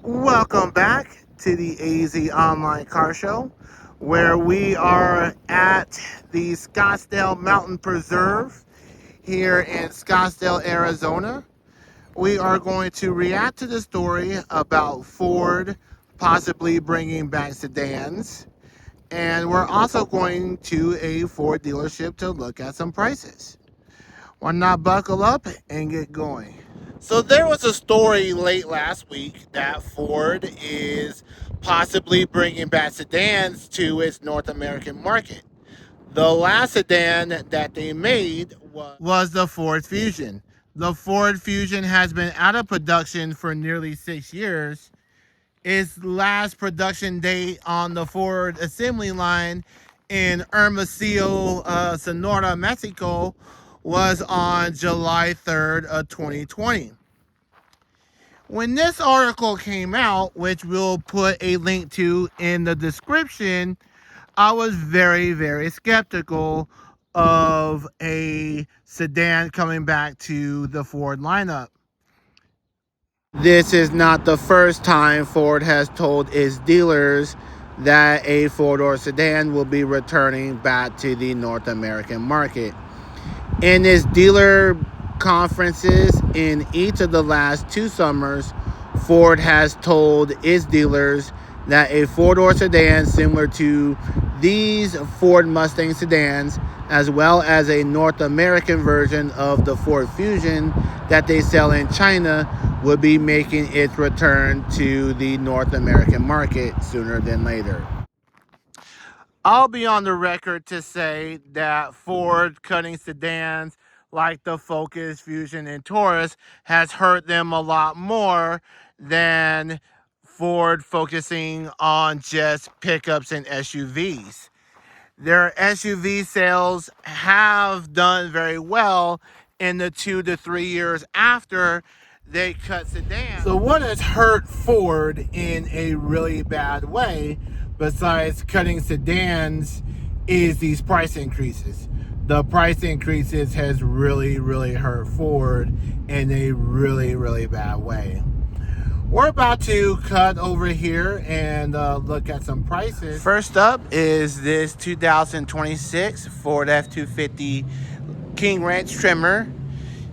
Welcome back to the AZ Online Car Show, where we are at the Scottsdale Mountain Preserve here in Scottsdale, Arizona. We are going to react to the story about Ford possibly bringing back sedans, and we're also going to a Ford dealership to look at some prices. Why not buckle up and get going? So there was a story late last week that Ford is possibly bringing back sedans to its North American market. The last sedan that they made was the Ford Fusion. The Ford Fusion has been out of production for nearly 6 years. Its last production date on the Ford assembly line in Hermosillo, Sonora, Mexico was on July 3rd of 2020. When this article came out, which we'll put a link to in the description, I was very, very skeptical of a sedan coming back to the Ford lineup. This is not the first time Ford has told its dealers that a four-door sedan will be returning back to the North American market. In its dealer conferences in each of the last 2 summers, Ford has told its dealers that a four-door sedan similar to these Ford Mustang sedans, as well as a North American version of the Ford Fusion that they sell in China, will be making its return to the North American market sooner than later. I'll be on the record to say that Ford cutting sedans like the Focus, Fusion, and Taurus has hurt them a lot more than Ford focusing on just pickups and SUVs. Their SUV sales have done very well in the 2 to 3 years after they cut sedans. So what has hurt Ford in a really bad way, besides cutting sedans, is these price increases. The price increases has really, really hurt Ford in a really, really bad way. We're about to cut over here and look at some prices. First up is this 2026 Ford F-250 King Ranch trimmer.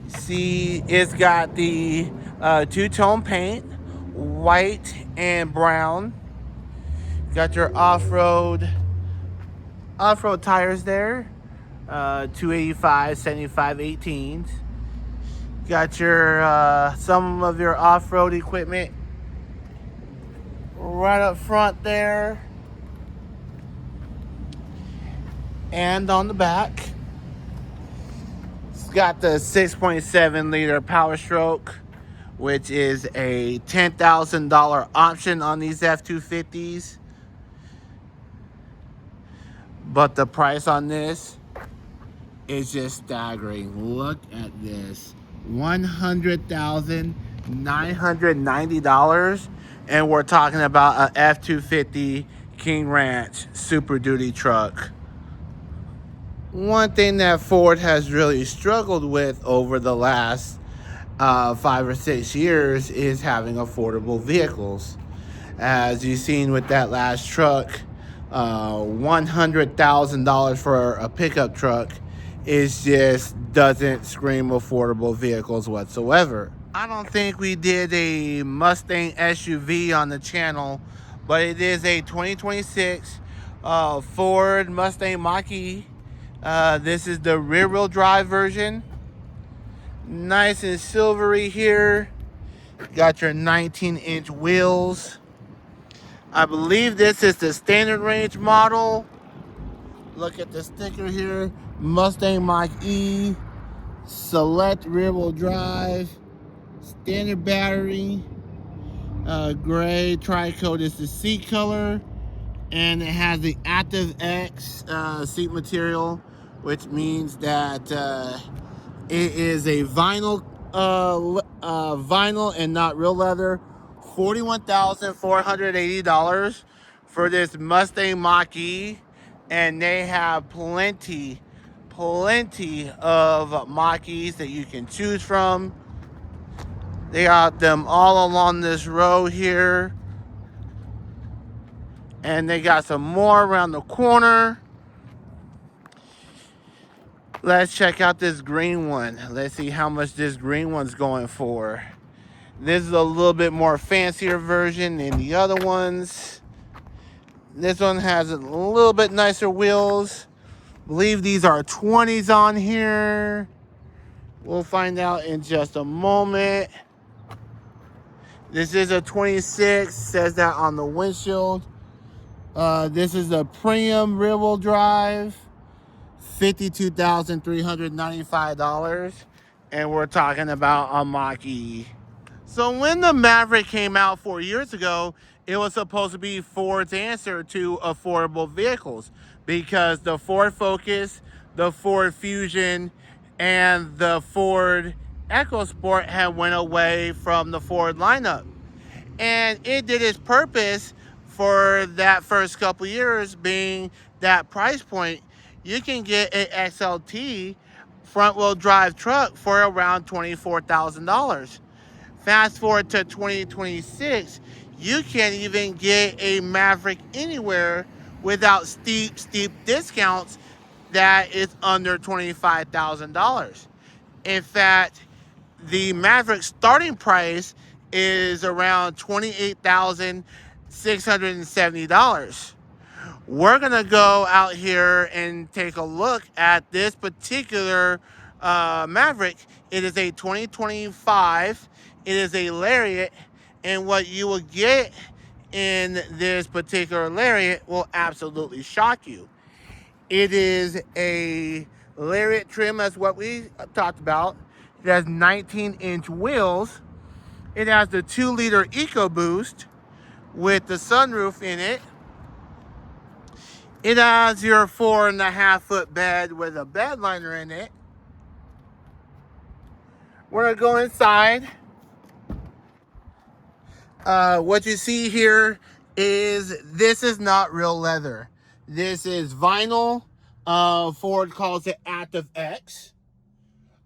See, it's got the two-tone paint, white and brown. Got your off-road tires there, 285, 75, 18s. Got your some of your off-road equipment right up front there and on the back. It's got the 6.7 liter Power Stroke, which is a $10,000 option on these F-250s. But the price on this is just staggering. Look at this. $100,990, and we're talking about an F-250 King Ranch Super Duty truck. One thing that Ford has really struggled with over the last 5 or 6 years is having affordable vehicles. As you've seen with that last truck, $100,000 for a pickup truck doesn't scream affordable vehicles whatsoever. I don't think we did a Mustang SUV on the channel, but it is a 2026 Ford Mustang Mach-E. This is the rear-wheel drive version. Nice and silvery here. Got your 19-inch wheels. I believe this is the standard range model. Look at the sticker here. Mustang Mach-E, select rear-wheel drive, standard battery, gray tri-coat is the seat color, and it has the Active X seat material, which means that it is a vinyl and not real leather. $41,480 for this Mustang Mach-E, and they have plenty of Mach-E's that you can choose from. They got them all along this road here. And they got some more around the corner. Let's check out this green one. Let's see how much this green one's going for. This is a little bit more fancier version than the other ones. This one has a little bit nicer wheels. I believe these are 20s on here. We'll find out in just a moment. This is a 26, says that on the windshield. This is a premium rear-wheel drive, $52,395, and we're talking about a Mach-E. So when the Maverick came out 4 years ago, it was supposed to be Ford's answer to affordable vehicles because the Ford Focus, the Ford Fusion, and the Ford EcoSport had went away from the Ford lineup. And it did its purpose for that first couple years, being that price point. You can get an XLT front-wheel drive truck for around $24,000. Fast forward to 2026, you can't even get a Maverick anywhere without steep discounts that is under $25,000. In fact, the Maverick starting price is around $28,670. We're gonna go out here and take a look at this particular Maverick. It is a 2025. It is a Lariat, and what you will get in this particular Lariat will absolutely shock you. It is a Lariat trim, as what we talked about. It has 19-inch wheels. It has the 2-liter EcoBoost with the sunroof in it. It has your 4.5-foot bed with a bed liner in it. We're gonna go inside. What you see here is this is not real leather. This is vinyl. Ford calls it Active X.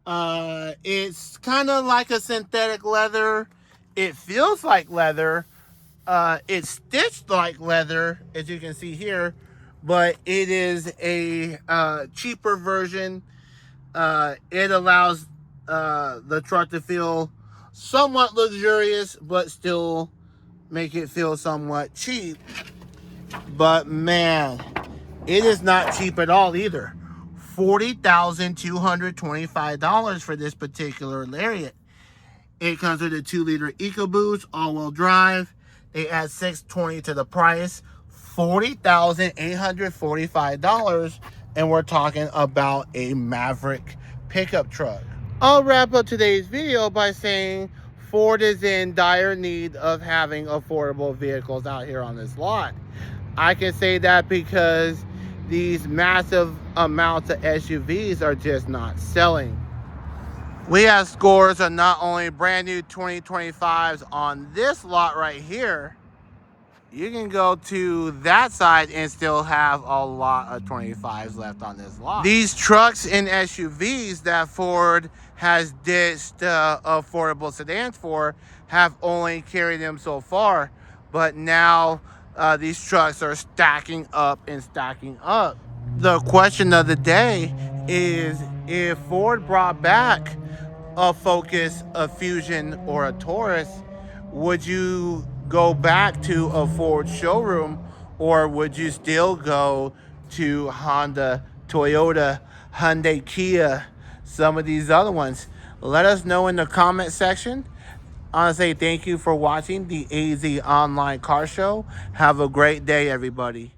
It's kind of like a synthetic leather. It feels like leather. It's stitched like leather, as you can see here, but it is a cheaper version. It allows the truck to feel somewhat luxurious, but still make it feel somewhat cheap. But man, it is not cheap at all either. $40,225 for this particular Lariat. It comes with a 2-liter EcoBoost, all-wheel drive. They add $620 to the price, $40,845, and we're talking about a Maverick pickup truck. I'll wrap up today's video by saying Ford is in dire need of having affordable vehicles out here on this lot. I can say that because these massive amounts of SUVs are just not selling. We have scores of not only brand new 2025s on this lot right here. You can go to that side and still have a lot of 25s left on this lot. These trucks and SUVs that Ford has ditched affordable sedans for have only carried them so far. But now these trucks are stacking up and stacking up. The question of the day is, if Ford brought back a Focus, a Fusion, or a Taurus, would you go back to a Ford showroom, or would you still go to Honda, Toyota, Hyundai, Kia, some of these other ones? Let us know in the comment section. I want to say thank you for watching the AZ Online Car Show. Have a great day, everybody.